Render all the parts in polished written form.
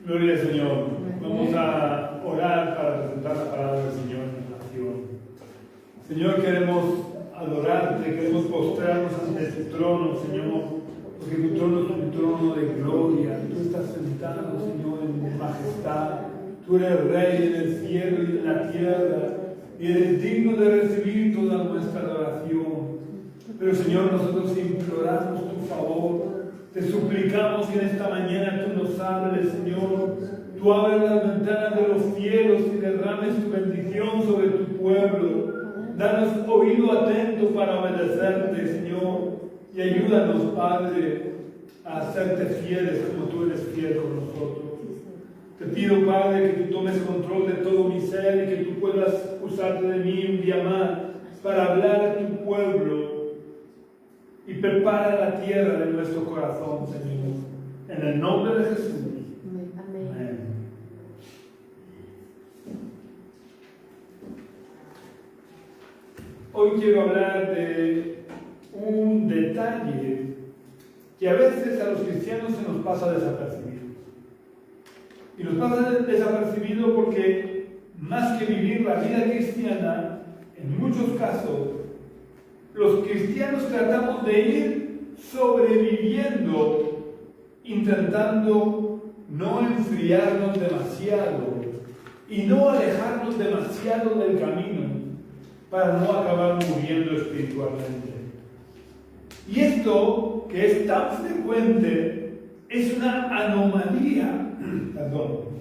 Gloria al Señor. Vamos a orar para presentar la palabra del Señor en oración. Señor, queremos adorarte, queremos postrarnos ante tu trono, Señor, porque tu trono es un trono de gloria. Tú estás sentado, Señor, en majestad. Tú eres Rey en el cielo y en la tierra, y eres digno de recibir toda nuestra adoración. Pero, Señor, nosotros imploramos tu favor. Te suplicamos que en esta mañana tú nos hables, Señor. Tú abres las ventanas de los cielos y derrames tu bendición sobre tu pueblo. Danos oído atento para obedecerte, Señor. Y ayúdanos, Padre, a hacerte fieles como tú eres fiel con nosotros. Te pido, Padre, que tú tomes control de todo mi ser y que tú puedas usarte de mí un día más para hablar a tu pueblo. Y prepara la tierra de nuestro corazón, Señor. En el nombre de Jesús. Amén. Amén. Hoy quiero hablar de un detalle que a veces a los cristianos se nos pasa desapercibido. Y nos pasa desapercibido porque más que vivir la vida cristiana, en muchos casos, los cristianos tratamos de ir sobreviviendo, intentando no enfriarnos demasiado y no alejarnos demasiado del camino para no acabar muriendo espiritualmente. Y esto, que es tan frecuente, es una anomalía. Perdón.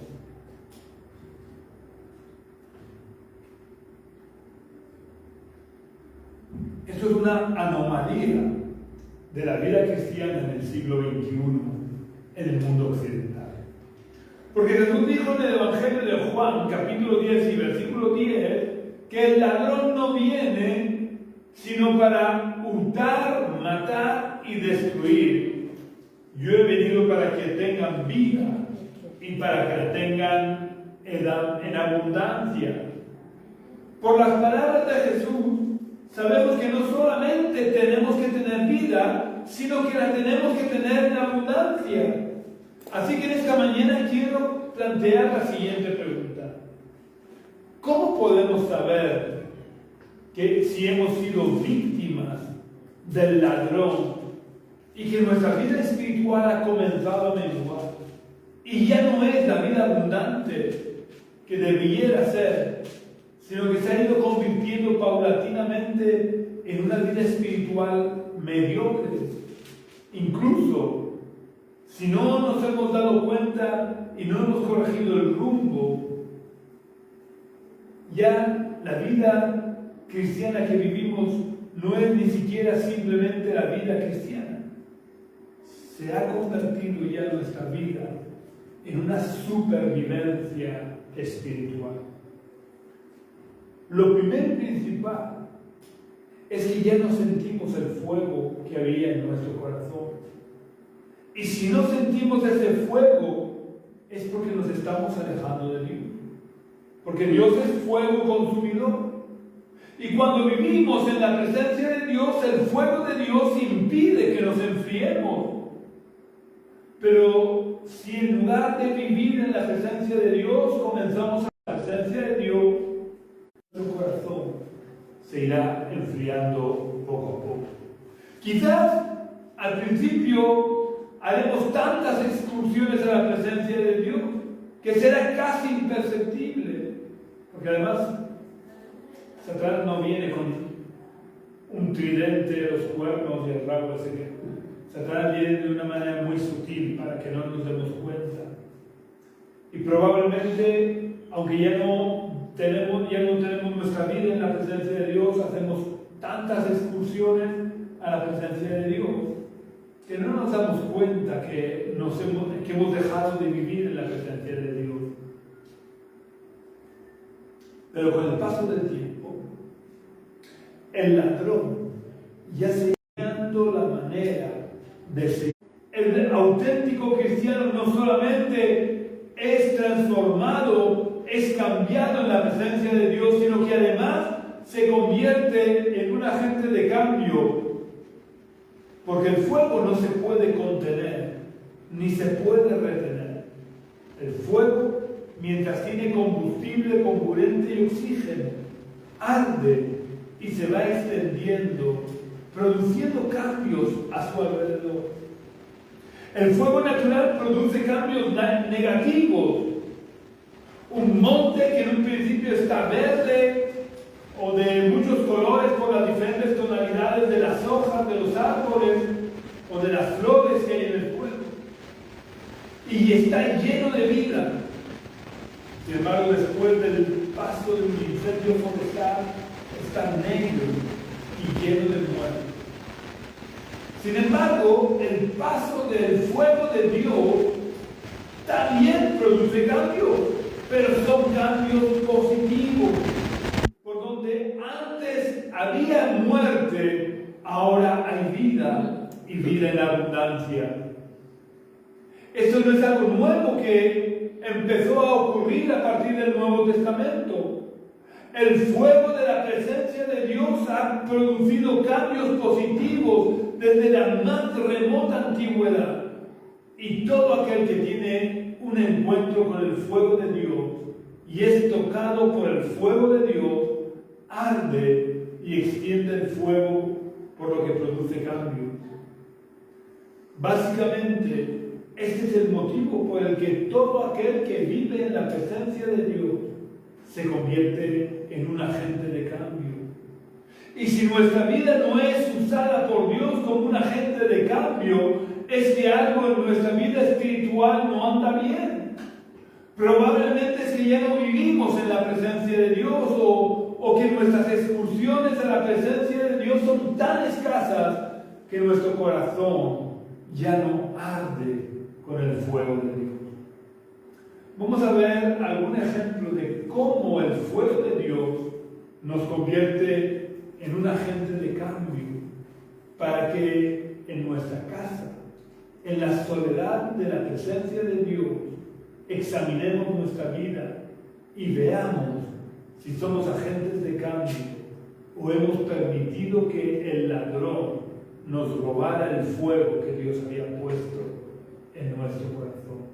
Esto es una anomalía de la vida cristiana en el siglo XXI, en el mundo occidental. Porque Jesús dijo en el Evangelio de Juan, capítulo 10 y versículo 10, que el ladrón no viene sino para hurtar, matar y destruir. Yo he venido para que tengan vida y para que la tengan en abundancia. Por las palabras de Jesús, sabemos que no solamente tenemos que tener vida, sino que la tenemos que tener en abundancia. Así que en esta mañana quiero plantear la siguiente pregunta. ¿Cómo podemos saber que si hemos sido víctimas del ladrón y que nuestra vida espiritual ha comenzado a menguar y ya no es la vida abundante que debiera ser, sino que se ha ido convirtiendo paulatinamente en una vida espiritual mediocre? Incluso, si no nos hemos dado cuenta y no hemos corregido el rumbo, ya la vida cristiana que vivimos no es ni siquiera simplemente la vida cristiana. Se ha convertido ya nuestra vida en una supervivencia espiritual. Lo primero y principal es que ya no sentimos el fuego que había en nuestro corazón. Y si no sentimos ese fuego, es porque nos estamos alejando de Dios. Porque Dios es fuego consumidor. Y cuando vivimos en la presencia de Dios, el fuego de Dios impide que nos enfriemos. Pero si en lugar de vivir en la presencia de Dios, comenzamos a la presencia de Dios, nuestro corazón se irá enfriando poco a poco. Quizás al principio haremos tantas excursiones a la presencia de Dios que será casi imperceptible, porque además Satanás no viene con un tridente, los cuernos y el rabo, así que Satanás viene de una manera muy sutil para que no nos demos cuenta. Y probablemente, aunque ya no tenemos nuestra vida en la presencia de Dios, hacemos tantas excursiones a la presencia de Dios que no nos damos cuenta que hemos dejado de vivir en la presencia de Dios. Pero con el paso del tiempo, el ladrón ya se está hallando la manera de seguir. El auténtico cristiano no solamente es transformado, es cambiado en la presencia de Dios, sino que además se convierte en un agente de cambio, porque el fuego no se puede contener, ni se puede retener. El fuego, mientras tiene combustible, comburente y oxígeno, arde y se va extendiendo, produciendo cambios a su alrededor. El fuego natural produce cambios negativos. Un monte que en un principio está verde o de muchos colores por las diferentes tonalidades de las hojas de los árboles o de las flores que hay en el fuego. Y está lleno de vida. Sin embargo, después del paso de un incendio forestal, está negro y lleno de muerte. Sin embargo, el paso del fuego de Dios también produce cambios, pero son cambios positivos. Por donde antes había muerte, ahora hay vida y vida en abundancia. Esto no es algo nuevo que empezó a ocurrir a partir del Nuevo Testamento. El fuego de la presencia de Dios ha producido cambios positivos desde la más remota antigüedad. Y todo aquel que tiene un encuentro con el fuego de Dios y es tocado por el fuego de Dios, arde y extiende el fuego, por lo que produce cambios. Básicamente, este es el motivo por el que todo aquel que vive en la presencia de Dios se convierte en un agente de cambio. Y si nuestra vida no es usada por Dios como un agente de cambio, es que algo en nuestra vida espiritual no anda bien. Probablemente es que ya no vivimos en la presencia de Dios o que nuestras excursiones a la presencia de Dios son tan escasas que nuestro corazón ya no arde con el fuego de Dios. Vamos a ver algún ejemplo de cómo el fuego de Dios nos convierte en un agente de cambio para que en nuestra casa, en la soledad de la presencia de Dios, examinemos nuestra vida y veamos si somos agentes de cambio o hemos permitido que el ladrón nos robara el fuego que Dios había puesto en nuestro corazón.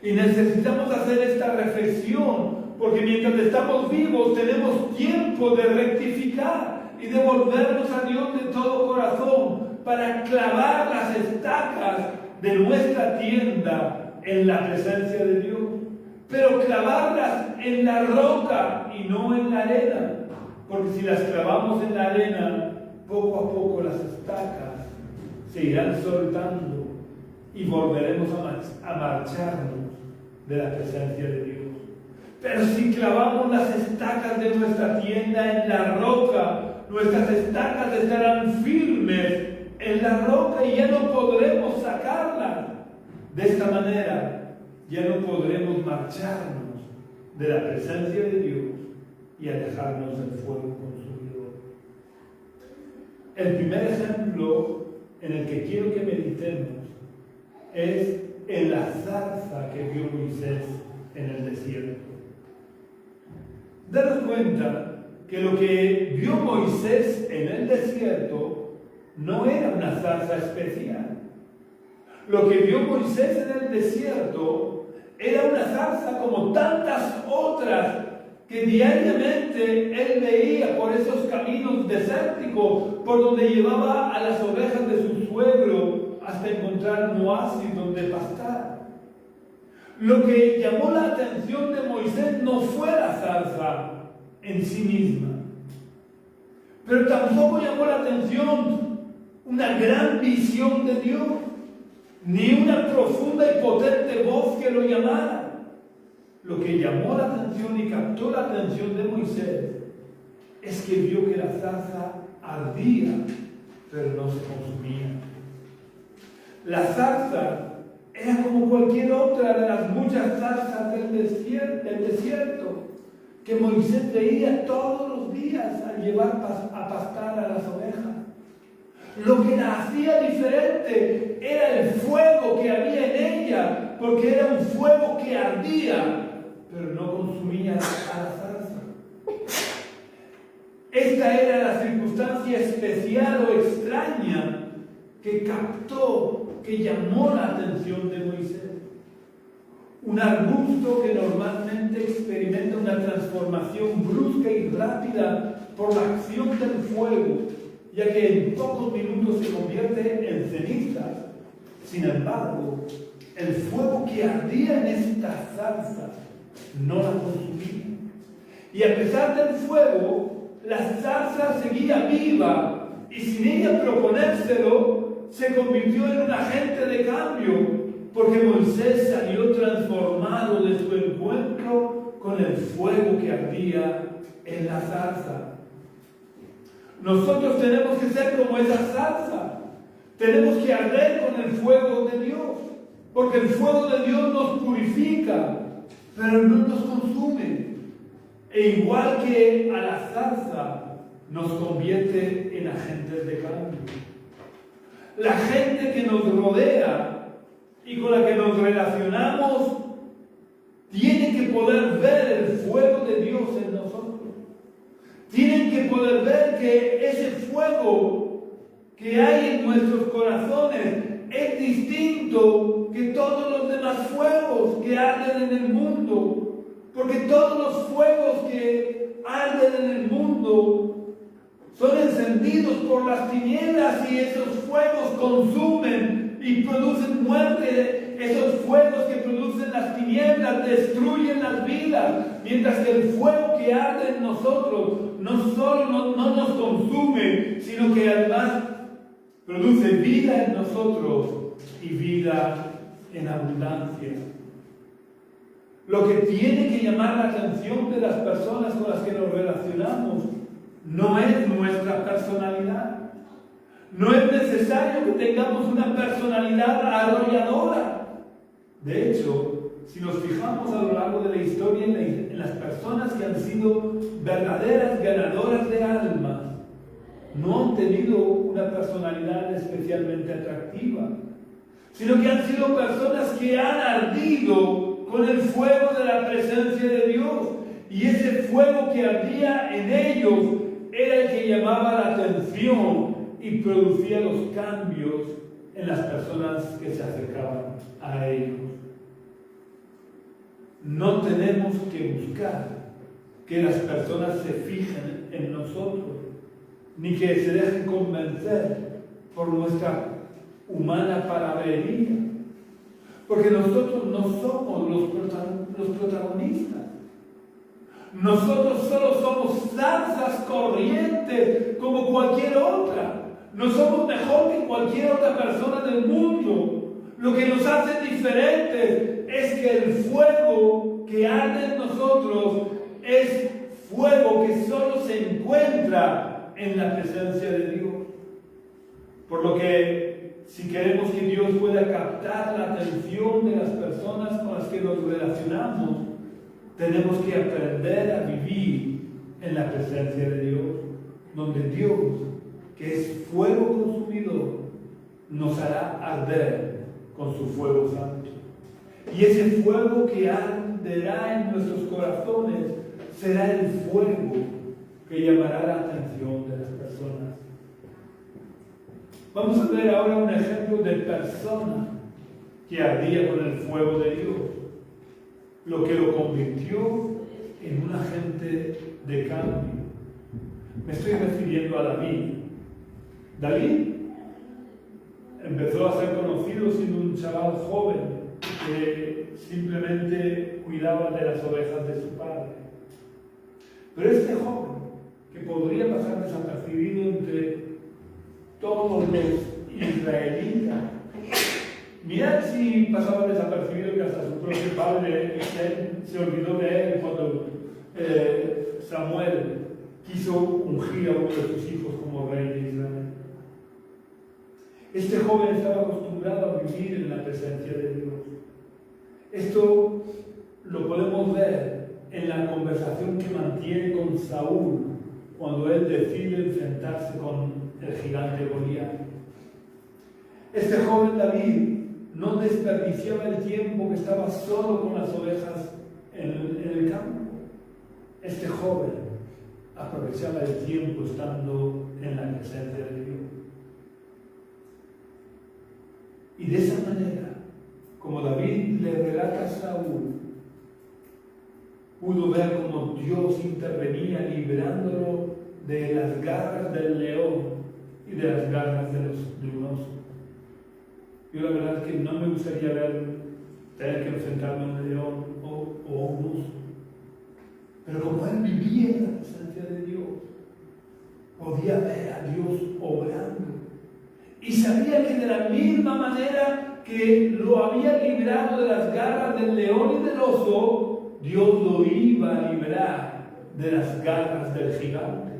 Y necesitamos hacer esta reflexión, porque mientras estamos vivos tenemos tiempo de rectificar y de volvernos a Dios de todo corazón para clavar las estacas de nuestra tienda en la presencia de Dios, pero clavarlas en la roca y no en la arena, porque si las clavamos en la arena, poco a poco las estacas se irán soltando y volveremos a marcharnos de la presencia de Dios. Pero si clavamos las estacas de nuestra tienda en la roca, nuestras estacas estarán firmes en la roca y ya no podremos sacarlas. De esta manera ya no podremos marcharnos de la presencia de Dios y alejarnos del fuego consumidor. El primer ejemplo en el que quiero que meditemos es en la zarza que vio Moisés en el desierto. Daros cuenta que lo que vio Moisés en el desierto no era una zarza especial. Lo que vio Moisés en el desierto era una zarza como tantas otras que diariamente él veía por esos caminos desérticos por donde llevaba a las ovejas de su suegro hasta encontrar un oasis donde pastar. Lo que llamó la atención de Moisés no fue la zarza en sí misma, pero tampoco llamó la atención una gran visión de Dios, ni una profunda y potente voz que lo llamara. Lo que llamó la atención y captó la atención de Moisés es que vio que la zarza ardía, pero no se consumía. La zarza era como cualquier otra de las muchas zarzas del desierto que Moisés veía todos los días al llevar a pastar a las ovejas. Lo que la hacía diferente era el fuego que había en ella, porque era un fuego que ardía, pero no consumía a la zarza. Esta era la circunstancia especial o extraña que captó, que llamó la atención de Moisés. Un arbusto que normalmente experimenta una transformación brusca y rápida por la acción del fuego, ya que en pocos minutos se convierte en cenizas. Sin embargo, el fuego que ardía en esta zarza no la consumía. Y a pesar del fuego, la zarza seguía viva y sin ella proponérselo, se convirtió en un agente de cambio, porque Moisés salió transformado de su encuentro con el fuego que ardía en la zarza. Nosotros tenemos que ser como esa zarza. Tenemos que arder con el fuego de Dios, porque el fuego de Dios nos purifica, pero no nos consume. E igual que a la zarza, nos convierte en agentes de cambio. La gente que nos rodea y con la que nos relacionamos tiene que poder ver el fuego de Dios en nosotros. Tienen que poder ver que ese fuego que hay en nuestros corazones es distinto que todos los demás fuegos que arden en el mundo. Porque todos los fuegos que arden en el mundo son encendidos por las tinieblas y esos fuegos consumen y producen muerte. Esos fuegos que producen las tinieblas destruyen las vidas, mientras que el fuego que arde en nosotros no solo no nos consume, sino que además produce vida en nosotros y vida en abundancia. Lo que tiene que llamar la atención de las personas con las que nos relacionamos no es nuestra personalidad. No es necesario que tengamos una personalidad arrolladora. De hecho, si nos fijamos a lo largo de la historia en las personas que han sido verdaderas ganadoras de almas, no han tenido una personalidad especialmente atractiva, sino que han sido personas que han ardido con el fuego de la presencia de Dios. Y ese fuego que ardía en ellos era el que llamaba la atención y producía los cambios en las personas que se acercaban a ellos. No tenemos que buscar que las personas se fijen en nosotros, ni que se dejen convencer por nuestra humana palabrería, porque nosotros no somos los protagonistas. Nosotros solo somos zarzas corrientes como cualquier otra. No somos mejor que cualquier otra persona del mundo. Lo que nos hace diferentes es que el fuego que arde en nosotros es fuego que solo se encuentra en la presencia de Dios. Por lo que, si queremos que Dios pueda captar la atención de las personas con las que nos relacionamos, tenemos que aprender a vivir en la presencia de Dios, donde Dios, que es fuego consumidor, nos hará arder con su fuego santo. Y ese fuego que arderá en nuestros corazones será el fuego que llamará la atención de las personas. Vamos a ver ahora un ejemplo de persona que ardía con el fuego de Dios, lo que lo convirtió en un agente de cambio. Me estoy refiriendo a David. David empezó a ser conocido siendo un chaval joven que simplemente cuidaba de las ovejas de su padre. Pero este joven, que podría pasar desapercibido entre todos los israelitas, mirad si pasaba desapercibido que hasta su propio padre se olvidó de él cuando Samuel quiso ungir a uno de sus hijos como rey de Israel. Este joven estaba acostumbrado a vivir en la presencia de Dios. Esto lo podemos ver en la conversación que mantiene con Saúl cuando él decide enfrentarse con el gigante Goliat. Este joven David no desperdiciaba el tiempo que estaba solo con las ovejas en el campo. Este joven aprovechaba el tiempo estando en la presencia de Dios. Y de esa manera, como David le relata a Saúl, pudo ver cómo Dios intervenía liberándolo de las garras del león y de las garras de un oso. Yo la verdad es que no me gustaría tener que enfrentarme a un león o a un oso. Pero como él vivía en la presencia de Dios, podía ver a Dios obrando. Y sabía que de la misma manera que lo había librado de las garras del león y del oso, Dios lo iba a liberar de las garras del gigante.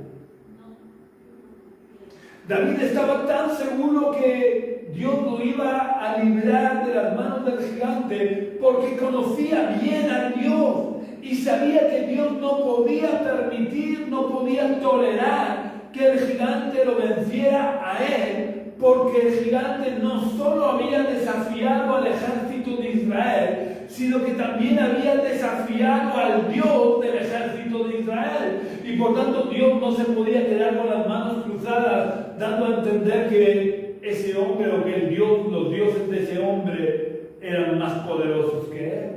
David estaba tan seguro que Dios lo iba a librar de las manos del gigante porque conocía bien a Dios y sabía que Dios no podía permitir, no podía tolerar que el gigante lo venciera a él, porque el gigante no solo había desafiado al ejército de Israel, sino que también había desafiado al Dios del ejército de Israel. Y por tanto Dios no se podía quedar con las manos cruzadas, dando a entender que ese hombre o que los dioses de ese hombre eran más poderosos que él.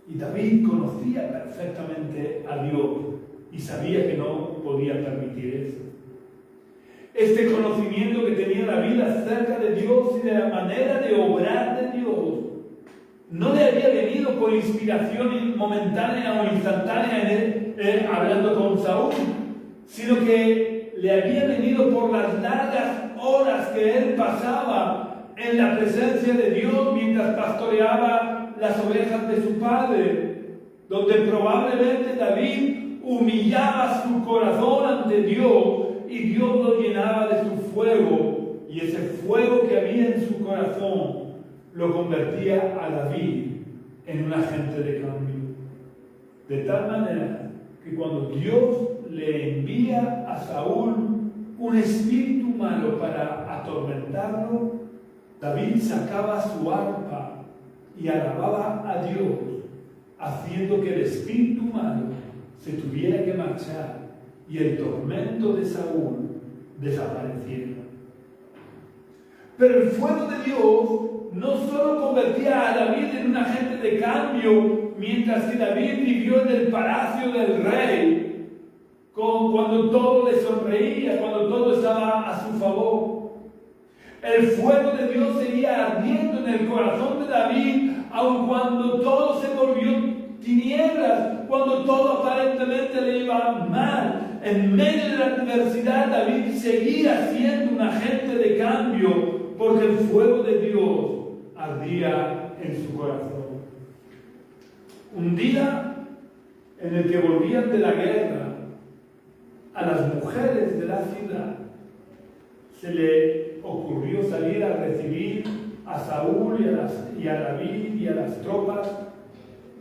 Y David conocía perfectamente a Dios y sabía que no podía permitir eso. Este conocimiento que tenía David acerca de Dios y de la manera de obrar de Dios no le había venido por inspiración momentánea o instantánea hablando con Saúl, sino que le había venido por las largas horas que él pasaba en la presencia de Dios mientras pastoreaba las ovejas de su padre, donde probablemente David humillaba su corazón ante Dios y Dios lo llenaba de su fuego, y ese fuego que había en su corazón lo convertía a David en un agente de cambio. De tal manera que cuando Dios le envía a Saúl un espíritu malo para atormentarlo, David sacaba su arpa y alababa a Dios, haciendo que el espíritu malo se tuviera que marchar y el tormento de Saúl desapareciera. Pero el fuego de Dios no solo convertía a David en un agente de cambio, mientras que David vivió en el palacio del rey, cuando todo le sonreía, cuando todo estaba a su favor. El fuego de Dios seguía ardiendo en el corazón de David, aun cuando todo se volvió tinieblas, cuando todo aparentemente le iba mal. En medio de la adversidad, David seguía siendo un agente de cambio, porque el fuego de Dios ardía en su corazón. Un día en el que volvían de la guerra, a las mujeres de la ciudad se le ocurrió salir a recibir a Saúl y a David y a las tropas,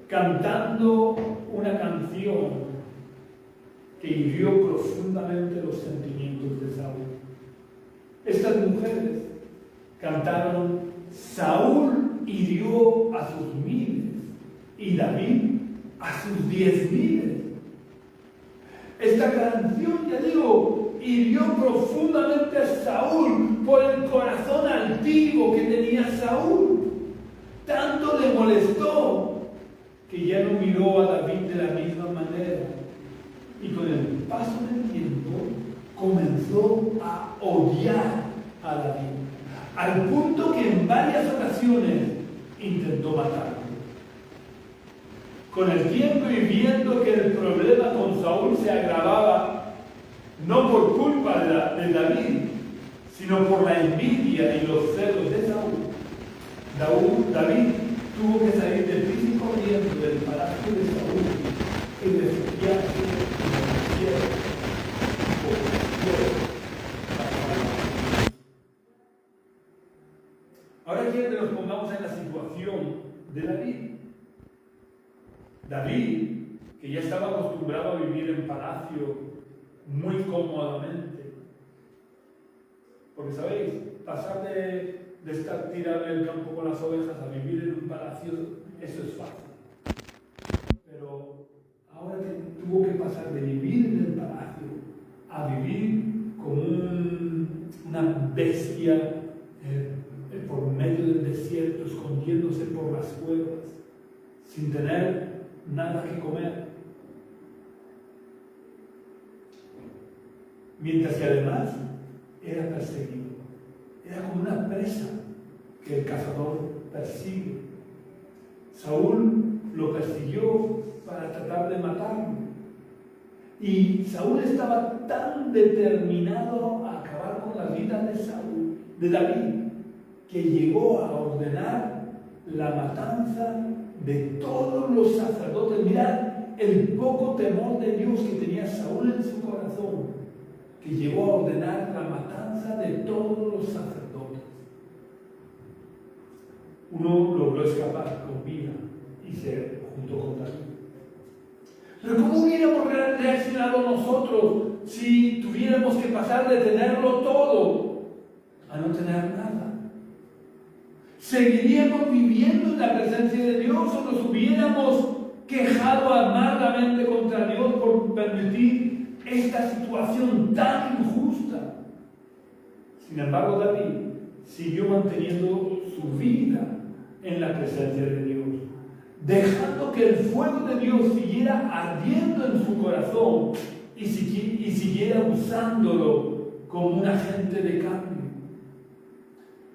cantando una canción que hirió profundamente los sentimientos de Saúl. Estas mujeres cantaron: Saúl hirió a sus miles y David a sus 10,000. Esta canción, ya digo, hirió profundamente a Saúl por el corazón altivo que tenía Saúl. Tanto le molestó que ya no miró a David de la misma manera. Y con el paso del tiempo comenzó a odiar a David, al punto que en varias ocasiones intentó matarlo. Con el tiempo y viendo que el problema con Saúl se agravaba, no por culpa de David, sino por la envidia y los celos de Saúl, David tuvo que salir de prisa y corriendo del palacio de Saúl y refugiarse en el desierto. Ahora quiero que nos pongamos en la situación de David. David, que ya estaba acostumbrado a vivir en palacio muy cómodamente. Porque, ¿sabéis? Pasar de estar tirado en el campo con las ovejas a vivir en un palacio, eso es fácil. Pero ahora que tuvo que pasar de vivir en el palacio a vivir como una bestia por desierto, escondiéndose por las cuevas, sin tener nada que comer. Mientras que además era perseguido. Era como una presa que el cazador persigue. Saúl lo persiguió para tratar de matarlo. Y Saúl estaba tan determinado a acabar con la vida de David, que llegó a ordenar la matanza de todos los sacerdotes. Mirad el poco temor de Dios que tenía Saúl en su corazón, que llegó a ordenar la matanza de todos los sacerdotes. Uno logró escapar con vida y se juntó con David. Pero ¿cómo hubiéramos reaccionado nosotros si tuviéramos que pasar de tenerlo todo a no tener nada? ¿Seguiríamos viviendo en la presencia de Dios o nos hubiéramos quejado amargamente contra Dios por permitir esta situación tan injusta? Sin embargo, David siguió manteniendo su vida en la presencia de Dios, dejando que el fuego de Dios siguiera ardiendo en su corazón y siguiera usándolo como un agente de cambio.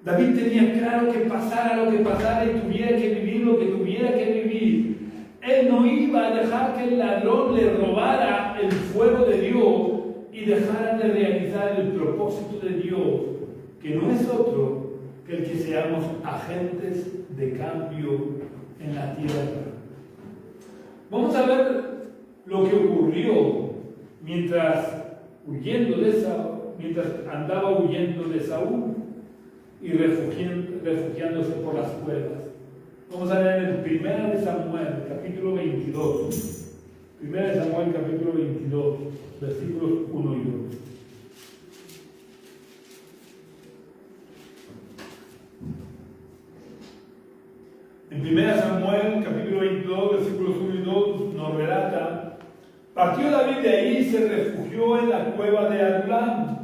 David tenía claro que pasara lo que pasara y tuviera que vivir lo que tuviera que vivir, él no iba a dejar que el ladrón le robara el fuego de Dios y dejara de realizar el propósito de Dios, que no es otro que el que seamos agentes de cambio en la tierra. Vamos a ver lo que ocurrió mientras andaba huyendo de Saúl y refugiándose por las cuevas. Vamos a ver en 1 Samuel, capítulo 22. 1 Samuel, capítulo 22, versículos 1 y 2. En 1 Samuel, capítulo 22, versículos 1 y 2, nos relata: partió David de ahí y se refugió en la cueva de Adulam.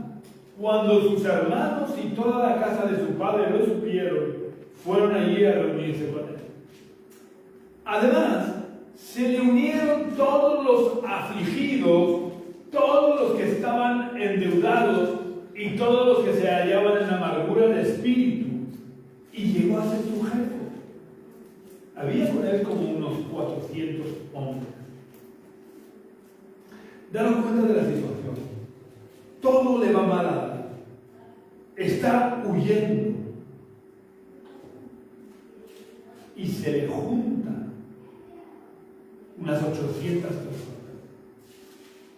Cuando sus hermanos y toda la casa de su padre lo supieron, fueron allí a reunirse con él. Además, se le unieron todos los afligidos, todos los que estaban endeudados y todos los que se hallaban en amargura de espíritu, y llegó a ser su jefe. Había con él como unos 400 hombres. Daros cuenta de la situación. Todo le va mal a David. Está huyendo. Y se le juntan unas 800 personas.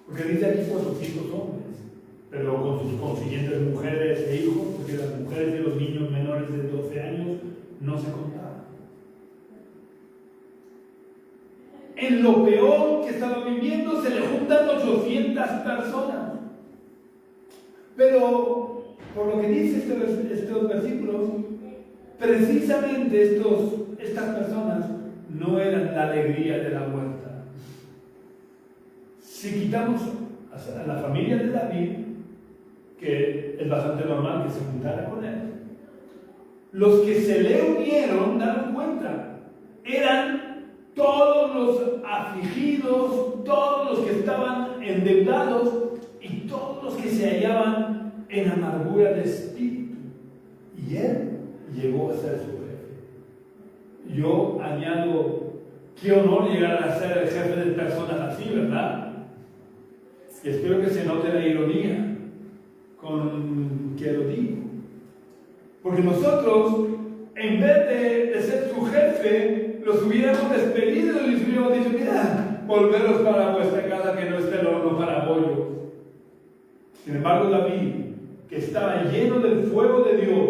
Porque dice aquí 400 hombres, pero con sus consiguientes mujeres e hijos, porque las mujeres de los niños menores de 12 años no se contaban. En lo peor que estaba viviendo se le juntan 800 personas. Pero, por lo que dice estos versículos, precisamente estas personas no eran la alegría de la muerta. Si quitamos a la familia de David, que es bastante normal que se juntara con él, los que se le unieron, daron cuenta, eran todos los afligidos, todos los que estaban endeudados y todos los que se hallaban en amargura de espíritu. Y él llegó a ser su jefe. Yo añado, qué honor llegar a ser el jefe de personas así, ¿verdad? Y espero que se note la ironía con que lo digo. Porque nosotros, en vez de ser su jefe, los hubiéramos despedido y les hubiéramos dicho: mira, volveros para vuestra casa, que no esté el horno para bollos. Sin embargo, David, que estaba lleno del fuego de Dios,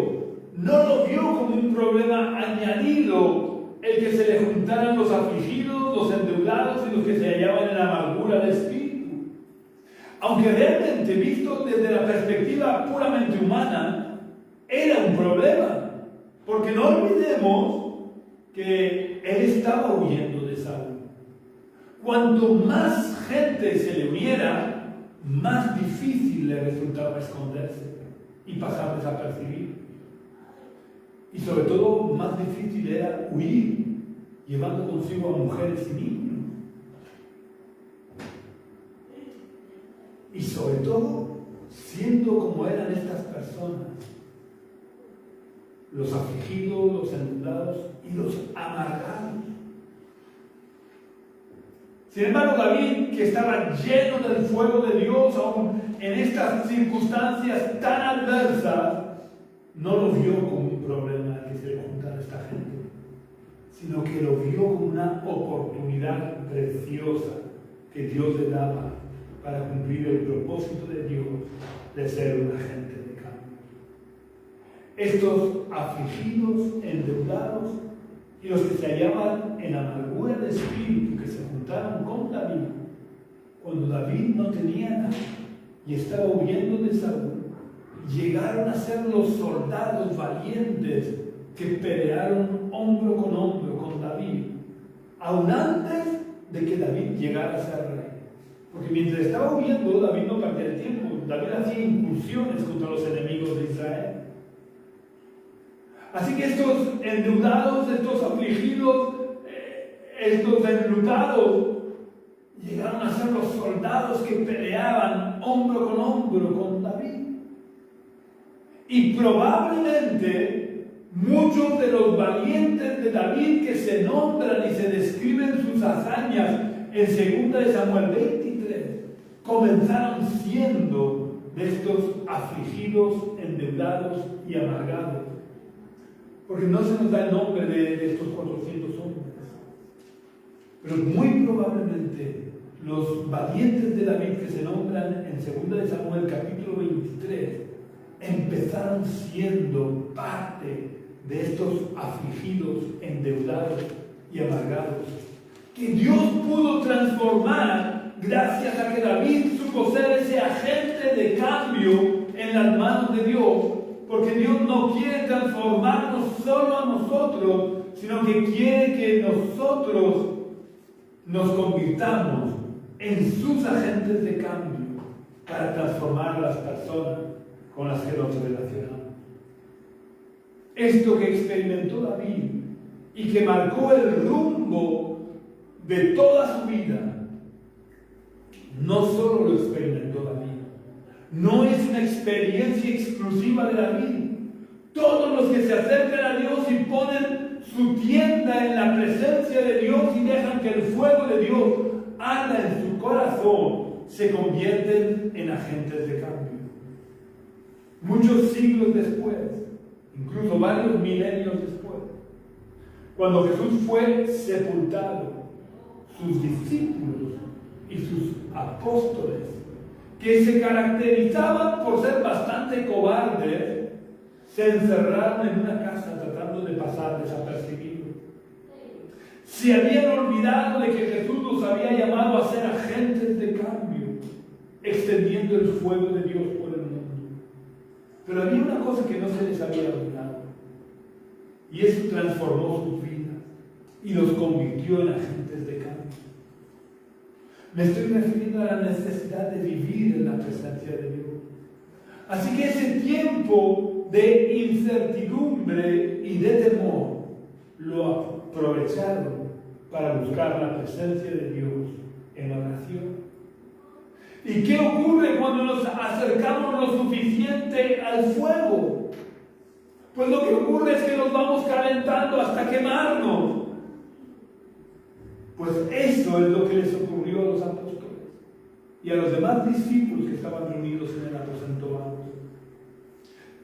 no lo vio como un problema añadido el que se le juntaran los afligidos, los endeudados y los que se hallaban en amargura de espíritu. Aunque realmente, visto desde la perspectiva puramente humana, era un problema. Porque no olvidemos que él estaba huyendo de Saúl. Cuanto más gente se le uniera, más difícil le resultaba esconderse y pasar desapercibido. Y sobre todo, más difícil era huir, llevando consigo a mujeres y niños. Y sobre todo, siendo como eran estas personas, los afligidos, los endeudados y los amargados. Sin embargo, David, que estaba lleno del fuego de Dios, aún en estas circunstancias tan adversas, no lo vio como un problema que se le juntara a esta gente, sino que lo vio como una oportunidad preciosa que Dios le daba para cumplir el propósito de Dios de ser un agente de cambio. Estos afligidos, endeudados y los que se hallaban en amargura de espíritu, que se juntaron con David, cuando David no tenía nada y estaba huyendo de Saúl, llegaron a ser los soldados valientes que pelearon hombro con David, aún antes de que David llegara a ser rey. Porque mientras estaba huyendo, David no perdía el tiempo. David hacía incursiones contra los enemigos de Israel. Así que estos endeudados, estos afligidos, estos enlutados, llegaron a ser los soldados que peleaban hombro con David. Y probablemente muchos de los valientes de David que se nombran y se describen sus hazañas en 2 Samuel 23, comenzaron siendo de estos afligidos, endeudados y amargados. Porque no se nos da el nombre de estos 400 hombres. Pero muy probablemente los valientes de David que se nombran en 2 Samuel capítulo 23 empezaron siendo parte de estos afligidos, endeudados y amargados, que Dios pudo transformar gracias a que David supo ser ese agente de cambio en las manos de Dios, porque Dios no quiere transformarnos solo a nosotros, sino que quiere que nosotros nos convirtamos en sus agentes de cambio para transformar a las personas con las que nos relacionamos. Esto que experimentó David y que marcó el rumbo de toda su vida, no solo lo experimentó David, no es una experiencia exclusiva de David. Todos los que se acercan a Dios y ponen su tienda en la presencia de Dios y dejan que el fuego de Dios arda en su corazón, se convierten en agentes de cambio. Muchos siglos después, incluso varios milenios después, cuando Jesús fue sepultado, sus discípulos y sus apóstoles, que se caracterizaban por ser bastante cobardes, se encerraron en una casa tratando de pasar desapercibidos. Se habían olvidado de que Jesús los había llamado a ser agentes de cambio, extendiendo el fuego de Dios por el mundo. Pero había una cosa que no se les había olvidado, y eso transformó sus vidas y los convirtió en agentes de cambio. Me estoy refiriendo a la necesidad de vivir en la presencia de Dios. Así que ese tiempo de incertidumbre y de temor lo aprovecharon para buscar la presencia de Dios en oración. ¿Y qué ocurre cuando nos acercamos lo suficiente al fuego? Pues lo que ocurre es que nos vamos calentando hasta quemarnos. Pues eso es lo que les ocurrió a los apóstoles y a los demás discípulos que estaban reunidos en el aposento alto.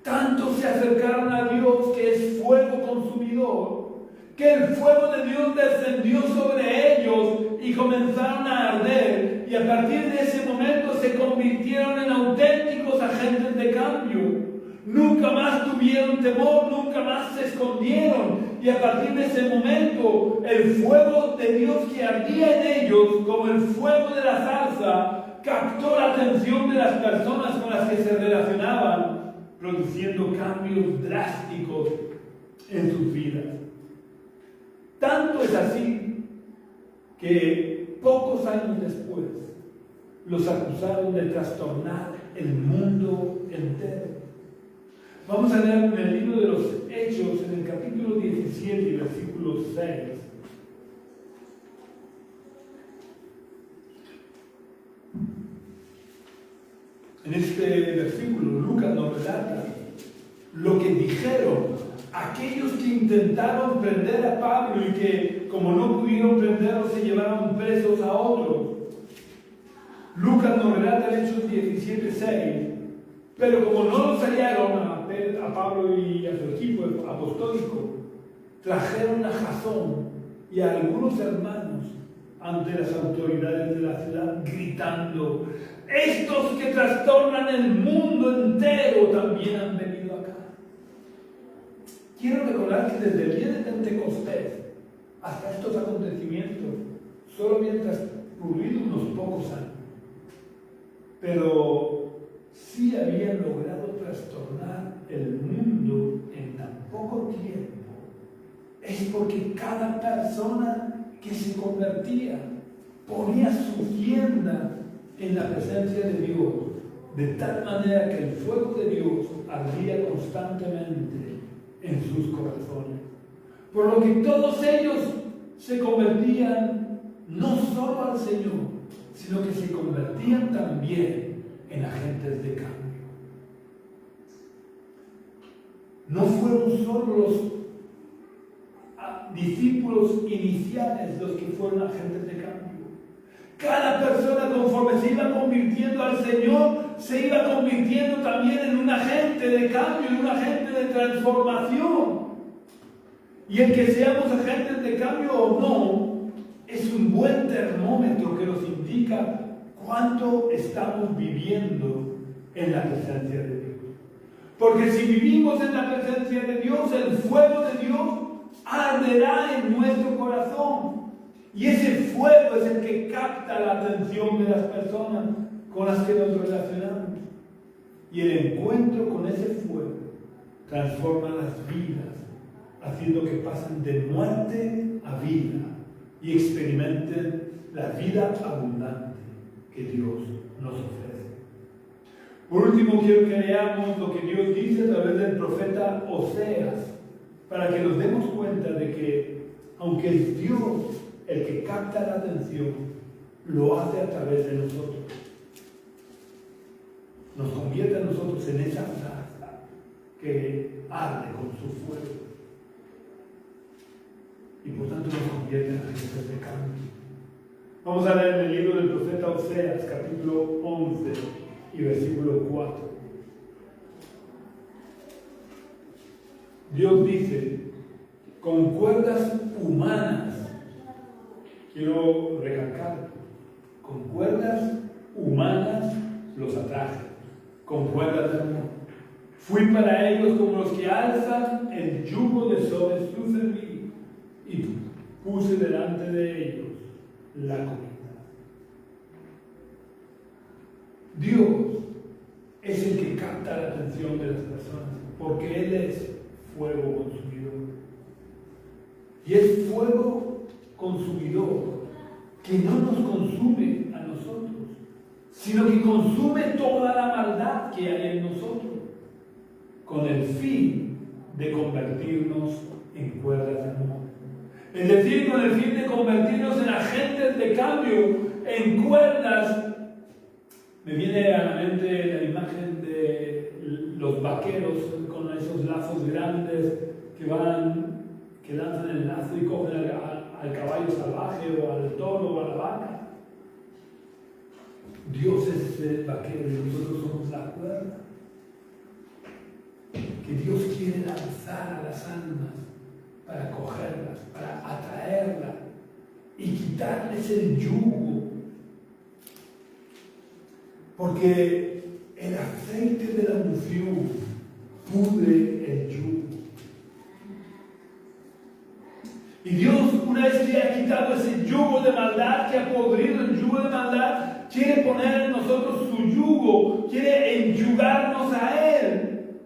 Tanto se acercaron a Dios, que es fuego consumidor, que el fuego de Dios descendió sobre ellos y comenzaron a arder, y a partir de ese momento se convirtieron en auténticos agentes de cambio. Nunca más tuvieron temor, nunca más se escondieron, y a partir de ese momento el fuego de Dios que ardía en ellos, como el fuego de la zarza, captó la atención de las personas con las que se relacionaban, produciendo cambios drásticos en sus vidas. Tanto es así que pocos años después los acusaron de trastornar el mundo entero. Vamos a leer en el libro de los Hechos, en el capítulo 17 y versículo 6. En este versículo, Lucas nos relata lo que dijeron aquellos que intentaron prender a Pablo y que, como no pudieron prenderlo, se llevaron presos a otros. Lucas nos relata en Hechos 17:6. Pero como no los hallaron a Pablo y a su equipo apostólico, trajeron a Jasón y a algunos hermanos ante las autoridades de la ciudad, gritando: estos que trastornan el mundo entero también han venido acá. Quiero recordar que desde el día de Pentecostés hasta estos acontecimientos solo habían transcurrido unos pocos años, pero sí habían logrado trastornar el mundo en tan poco tiempo. Es porque cada persona que se convertía ponía su tienda en la presencia de Dios, de tal manera que el fuego de Dios ardía constantemente en sus corazones. Por lo que todos ellos se convertían no solo al Señor, sino que se convertían también en agentes de cambio. No fueron solo los discípulos iniciales los que fueron agentes de cambio. Cada persona, conforme se iba convirtiendo al Señor, se iba convirtiendo también en un agente de cambio, en un agente de transformación. Y el que seamos agentes de cambio o no, es un buen termómetro que nos indica cuánto estamos viviendo en la presencia de Dios. Porque si vivimos en la presencia de Dios, el fuego de Dios arderá en nuestro corazón. Y ese fuego es el que capta la atención de las personas con las que nos relacionamos. Y el encuentro con ese fuego transforma las vidas, haciendo que pasen de muerte a vida y experimenten la vida abundante que Dios nos ofrece. Por último, quiero que leamos lo que Dios dice a través del profeta Oseas, para que nos demos cuenta de que, aunque es Dios el que capta la atención, lo hace a través de nosotros. Nos convierte a nosotros en esa zarza que arde con su fuego. Y por tanto nos convierte en agentes de cambio. Vamos a leer el libro del profeta Oseas, capítulo 11 y versículo 4. Dios dice: con cuerdas humanas, quiero recalcar, con cuerdas humanas los atraje, con cuerdas de amor. Fui para ellos como los que alzan el yugo de sobre su cerviz, y puse delante de ellos la comida. Dios es el que capta la atención de las personas, porque Él es fuego consumidor. Y es fuego consumidor que no nos consume a nosotros, sino que consume toda la maldad que hay en nosotros, con el fin de convertirnos en cuerdas de amor. Es decir, con el fin de convertirnos en agentes de cambio, en cuerdas. Me viene a la mente la imagen de los vaqueros con esos lazos grandes que lanzan el lazo y cogen al caballo salvaje o al toro o a la vaca. Dios es el vaquero y nosotros somos la cuerda que Dios quiere lanzar a las almas para cogerlas, para atraerlas y quitarles el yugo. Porque el aceite de la unción pudre el yugo. Y Dios, una vez que ha quitado ese yugo de maldad, que ha podrido el yugo de maldad, quiere poner en nosotros su yugo, quiere enyugarnos a Él.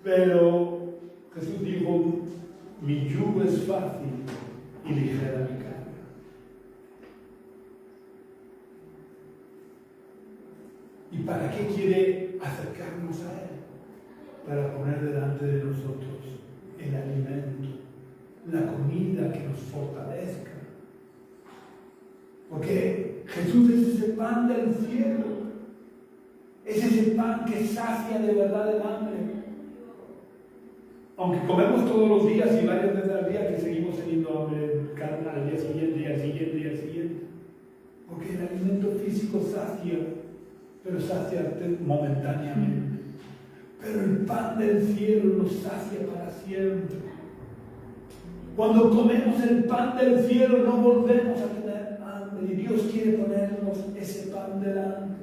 Pero Jesús dijo: mi yugo es fácil y ligera mi carga. ¿Y para qué quiere acercarnos a Él? para poner delante de nosotros el alimento, la comida que nos fortalezca. Porque Jesús es ese pan del cielo, es ese pan que sacia de verdad el hambre. Aunque comemos todos los días y varias veces al día, que seguimos teniendo hambre al día siguiente y al siguiente y al siguiente. Porque el alimento físico sacia, pero sacia momentáneamente. Pero el pan del cielo nos sacia para siempre. Cuando comemos el pan del cielo no volvemos a tener hambre. Y Dios quiere ponernos ese pan delante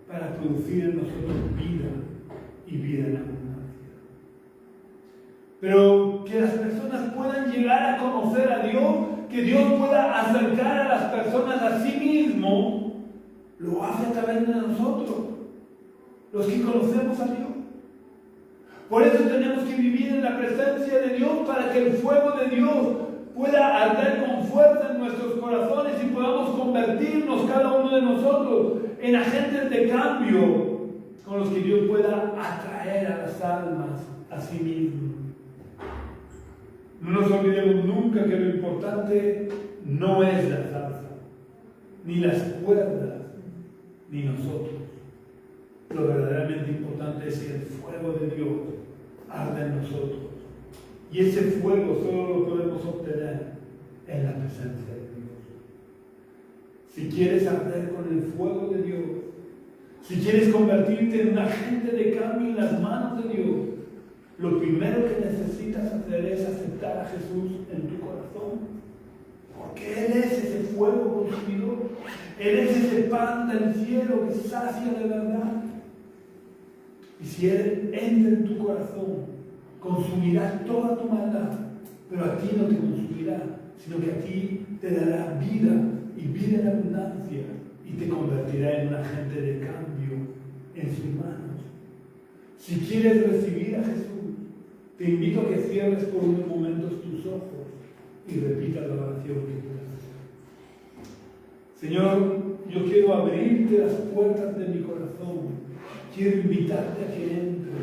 para producir en nosotros vida y vida en abundancia. Pero que las personas puedan llegar a conocer a Dios, que Dios pueda acercar a las personas a sí mismo, lo hace a través de nosotros, los que conocemos a Dios. Por eso tenemos que vivir en la presencia de Dios, para que el fuego de Dios pueda arder con fuerza en nuestros corazones y podamos convertirnos cada uno de nosotros en agentes de cambio con los que Dios pueda atraer a las almas a sí mismo. No nos olvidemos nunca que lo importante no es la salsa, ni las cuerdas, ni nosotros. Lo verdaderamente importante es que el fuego de Dios arde en nosotros. Y ese fuego solo lo podemos obtener en la presencia de Dios. Si quieres arder con el fuego de Dios, si quieres convertirte en un agente de cambio en las manos de Dios, lo primero que necesitas hacer es aceptar a Jesús en tu corazón. Porque Él es ese fuego consumidor. Él es ese pan del cielo que sacia de verdad. Y si Él entra en tu corazón, consumirá toda tu maldad, pero a ti no te consumirá, sino que a ti te dará vida y vida en abundancia, y te convertirá en un agente de cambio en sus manos. Si quieres recibir a Jesús, te invito a que cierres por unos momentos tus ojos y repitas la oración que quieras hacer. Señor, yo quiero abrirte las puertas de mi corazón. Quiero invitarte a que entres,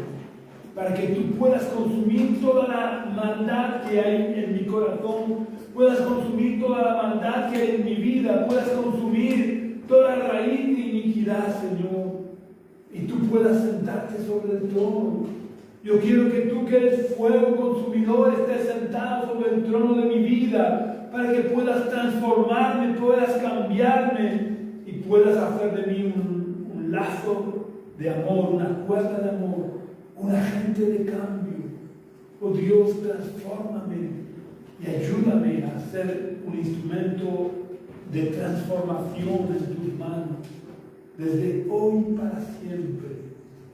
para que tú puedas consumir toda la maldad que hay en mi corazón, puedas consumir toda la maldad que hay en mi vida, puedas consumir toda la raíz de iniquidad, Señor, y tú puedas sentarte sobre el trono. Yo quiero que tú, que eres fuego consumidor, estés sentado sobre el trono de mi vida, para que puedas transformarme, puedas cambiarme y puedas hacer de mí un lazo de amor, una cuerda de amor, un agente de cambio. Oh Dios, transfórmame y ayúdame a ser un instrumento de transformación en tus manos, desde hoy para siempre,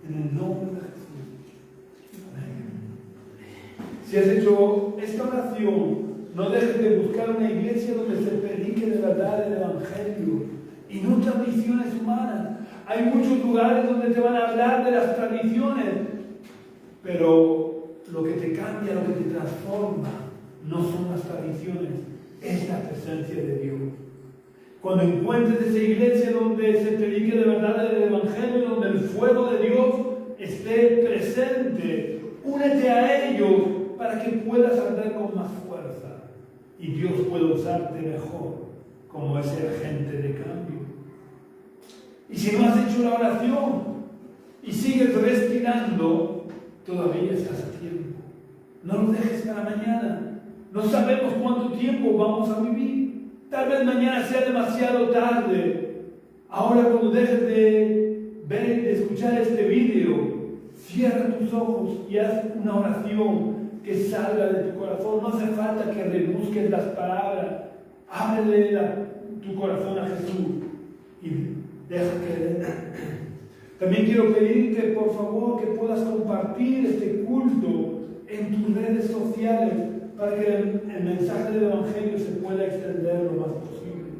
en el nombre de Jesús. Amén. Si has hecho esta oración, no dejes de buscar una iglesia donde se predique de verdad el Evangelio y no tradiciones humanas. Hay muchos lugares donde te van a hablar de las tradiciones, pero lo que te cambia, lo que te transforma, no son las tradiciones, es la presencia de Dios. Cuando encuentres esa iglesia donde se predique de verdad el Evangelio, donde el fuego de Dios esté presente, únete a ellos para que puedas arder con más fuerza y Dios pueda usarte mejor como ese agente de cambio. Y si no has hecho la oración y sigues respirando, todavía estás a tiempo. No lo dejes para mañana. No sabemos cuánto tiempo vamos a vivir. Tal vez mañana sea demasiado tarde. Ahora, cuando dejes de ver y de escuchar este vídeo, cierra tus ojos y haz una oración que salga de tu corazón. No hace falta que rebusques las palabras. Ábrele tu corazón a Jesús y deja que... También quiero pedirte, por favor, que puedas compartir este culto en tus redes sociales para que el mensaje del Evangelio se pueda extender lo más posible.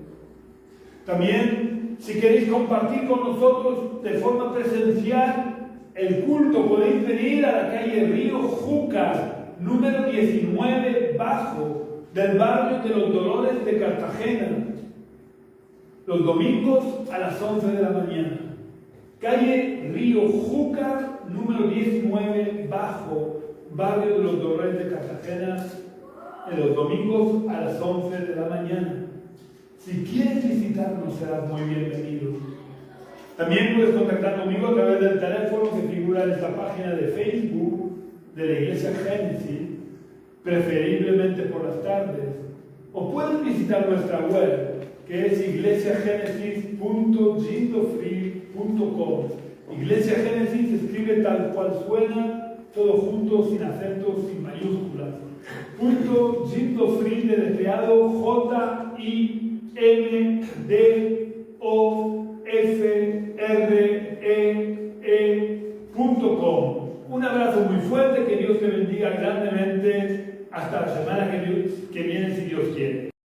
También, si queréis compartir con nosotros de forma presencial el culto, podéis venir a la calle Río Júcar, número 19 bajo, del barrio de los Dolores de Cartagena, los domingos a las 11 de la mañana. calle Río Júcar, número 19, Bajo, barrio de los Torres de Cartagena, en los domingos a las 11 de la mañana. Si quieres visitarnos, serás muy bienvenido. También puedes contactar conmigo a través del teléfono que figura en esta página de Facebook de la Iglesia Génesis, preferiblemente por las tardes. O puedes visitar nuestra web, que es iglesiagenesis.gindofree.com. Iglesia Génesis se escribe tal cual suena, todo junto, sin acentos, sin mayúsculas. Gindofree, deletreado Jimdofree.